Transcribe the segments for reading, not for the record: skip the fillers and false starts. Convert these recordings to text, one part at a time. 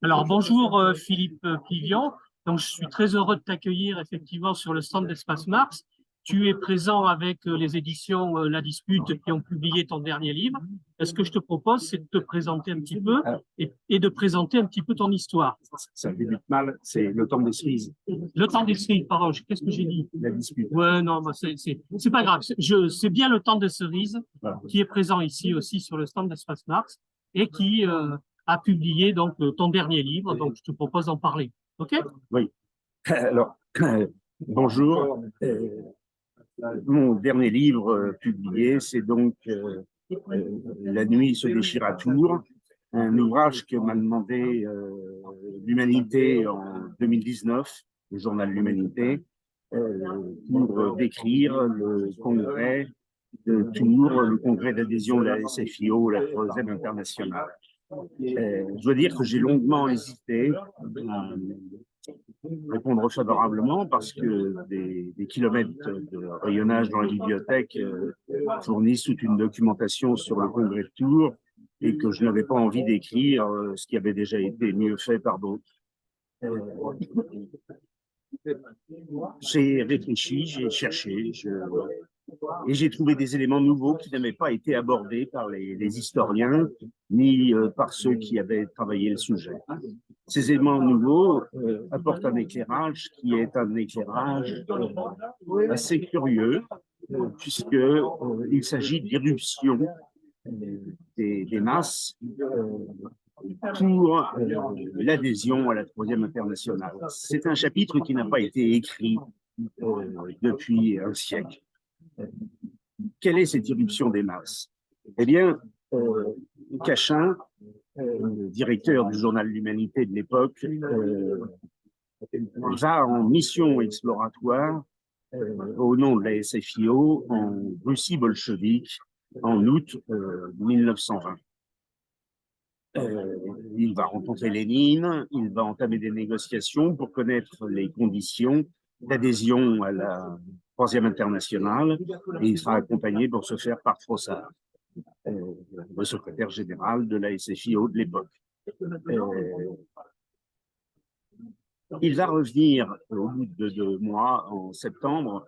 Alors, bonjour Philippe Pivian. Donc, je suis très heureux de t'accueillir effectivement sur le stand d'Espace Mars. Tu es présent avec les éditions La Dispute qui ont publié ton dernier livre. Ce que je te propose, c'est de te présenter un petit peu et de présenter un petit peu ton histoire. Ça débute mal, c'est le temps des cerises. Le temps des cerises, pardon, qu'est-ce que j'ai dit? La dispute. Ouais, non, bah, c'est pas grave. C'est bien le temps des cerises Voilà. qui est présent ici aussi sur le stand d'Espace Mars et qui a publié donc ton dernier livre. Donc, je te propose d'en parler. OK? Oui. Alors, bonjour. Mon dernier livre publié, c'est donc La nuit se déchire à Tours, un ouvrage que m'a demandé l'Humanité en 2019, le journal L'Humanité, pour décrire le congrès de Tours, le congrès d'adhésion de la SFIO, la Troisième Internationale. Je dois dire que j'ai longuement hésité à répondre favorablement parce que des kilomètres de rayonnage dans la bibliothèque fournissent toute une documentation sur le congrès de Tours et que je n'avais pas envie d'écrire ce qui avait déjà été mieux fait par d'autres. J'ai réfléchi, j'ai cherché, et j'ai trouvé des éléments nouveaux qui n'avaient pas été abordés par les historiens ni par ceux qui avaient travaillé le sujet. Ces éléments nouveaux apportent un éclairage qui est un éclairage assez curieux, puisqu'il s'agit d'irruption des masses pour l'adhésion à la Troisième Internationale. C'est un chapitre qui n'a pas été écrit depuis un siècle. Quelle est cette irruption des masses? Eh bien, Cachin, directeur du journal L'Humanité de l'époque, va en mission exploratoire au nom de la SFIO en Russie bolchevique en août 1920. Il va rencontrer Lénine, il va entamer des négociations pour connaître les conditions d'adhésion à la Troisième Internationale et il sera accompagné pour ce faire par Frossard, le secrétaire général de la SFIO de l'époque. Il va revenir au bout de 2 mois, en septembre,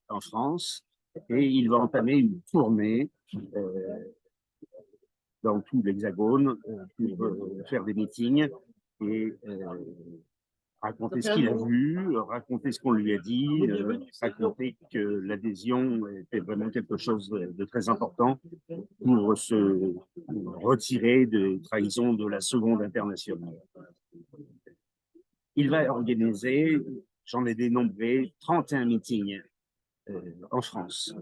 en France, et il va entamer une tournée dans tout l'Hexagone pour faire des meetings et raconter ce qu'il a vu, raconter ce qu'on lui a dit, raconter que l'adhésion était vraiment quelque chose de très important pour se retirer de trahison de la Seconde Internationale. Il va organiser, j'en ai dénombré, 31 meetings en France,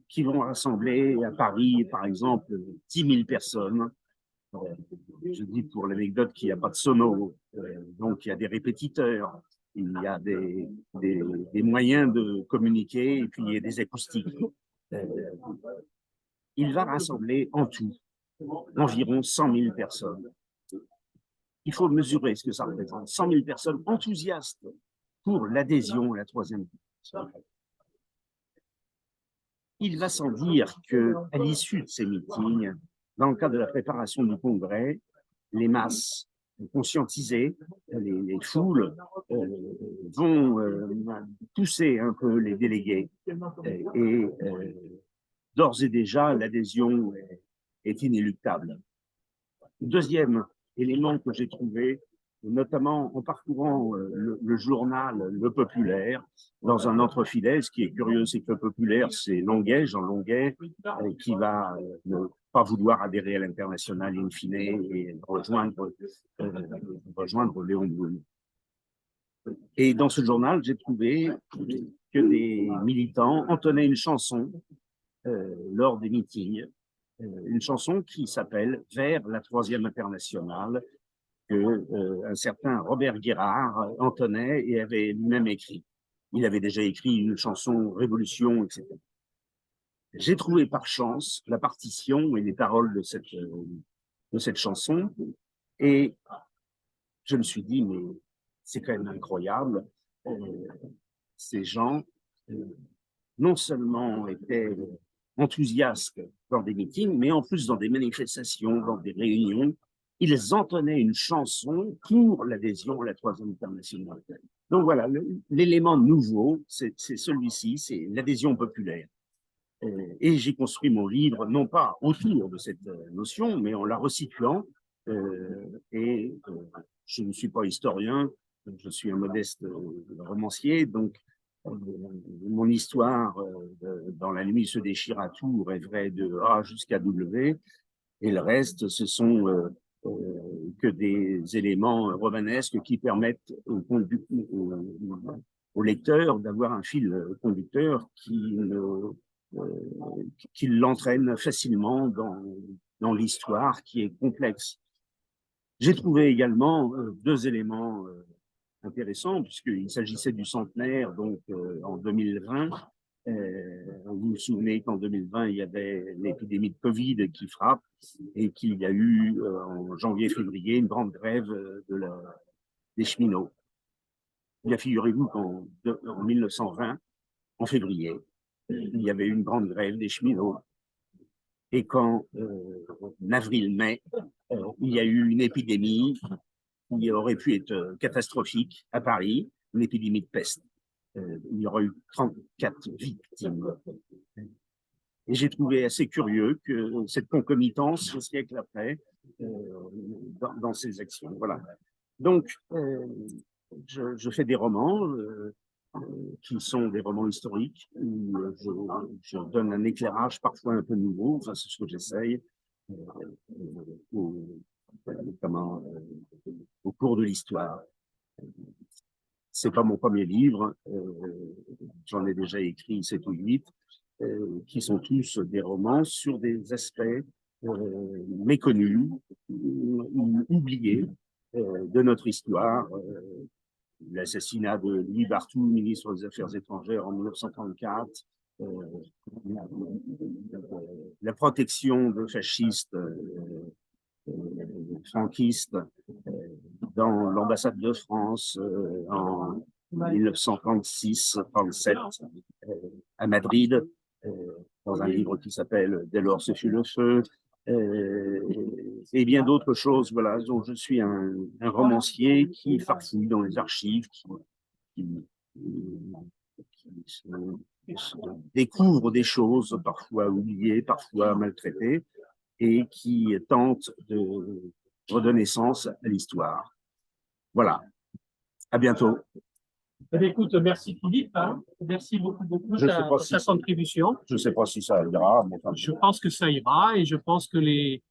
qui vont rassembler à Paris, par exemple, 10 000 personnes. Je dis pour l'anecdote qu'il n'y a pas de sono, donc il y a des répétiteurs, il y a des moyens de communiquer, et puis il y a des acoustiques. Il va rassembler en tout environ 100 000 personnes. Il faut mesurer ce que ça représente. 100 000 personnes enthousiastes pour l'adhésion à la Troisième Internationale. Il va sans dire qu'à l'issue de ces meetings, dans le cadre de la préparation du congrès, les masses conscientisées, les foules vont pousser un peu les délégués et d'ores et déjà l'adhésion est inéluctable. Deuxième élément que j'ai trouvé, notamment en parcourant le journal Le Populaire, dans un entrefilet. Ce qui est curieux, c'est que Le Populaire, c'est Longuet, Jean Longuet, qui va ne pas vouloir adhérer à l'international in fine et rejoindre Léon Blum. Et dans ce journal, j'ai trouvé que des militants entonnaient une chanson lors des meetings, une chanson qui s'appelle « Vers la Troisième Internationale », qu'un certain Robert Guérard entonnait et avait lui-même écrit. Il avait déjà écrit une chanson Révolution, etc. J'ai trouvé par chance la partition et les paroles de cette chanson et je me suis dit, mais c'est quand même incroyable, ces gens non seulement étaient enthousiastes dans des meetings, mais en plus dans des manifestations, dans des réunions, ils entonnaient une chanson pour l'adhésion à la Troisième Internationale. Donc voilà, l'élément nouveau, c'est celui-ci, c'est l'adhésion populaire. Et j'ai construit mon livre, non pas autour de cette notion, mais en la resituant. Je ne suis pas historien, je suis un modeste romancier, donc mon histoire dans la nuit se déchire à tout rêverait de A jusqu'à W, et le reste, ce sont que des éléments romanesques qui permettent au lecteur d'avoir un fil conducteur qui l'entraîne facilement dans l'histoire qui est complexe. J'ai trouvé également deux éléments intéressants, puisqu'il s'agissait du centenaire, donc en 2020. Vous vous souvenez qu'en 2020, il y avait l'épidémie de Covid qui frappe et qu'il y a eu en janvier-février une grande grève des cheminots. Bien, figurez-vous qu'en 1920, en février, il y avait une grande grève des cheminots. Et qu'en avril-mai, il y a eu une épidémie qui aurait pu être catastrophique à Paris, une épidémie de peste. Il y aura eu 34 victimes. Et j'ai trouvé assez curieux que cette concomitance, un siècle après, dans ces actions. Voilà. Donc, je fais des romans qui sont des romans historiques où je donne un éclairage parfois un peu nouveau, enfin c'est ce que j'essaye au cours de l'histoire. C'est pas mon premier livre, j'en ai déjà écrit 7 ou 8, qui sont tous des romans sur des aspects méconnus, oubliés de notre histoire. L'assassinat de Louis Barthou, ministre des Affaires étrangères en 1934, la protection de fascistes franquistes dans l'ambassade de France en 1936-37 à Madrid, dans un livre qui s'appelle « Dès lors ce fut le feu », et bien d'autres choses. Voilà, donc je suis un romancier qui farfouille dans les archives, qui découvre des choses parfois oubliées, parfois maltraitées, et qui tente de redonner sens à l'histoire. Voilà. À bientôt. Écoute, merci Philippe, hein. Merci beaucoup pour ta contribution. Je ne sais pas si ça ira. Je pense que ça ira et je pense que les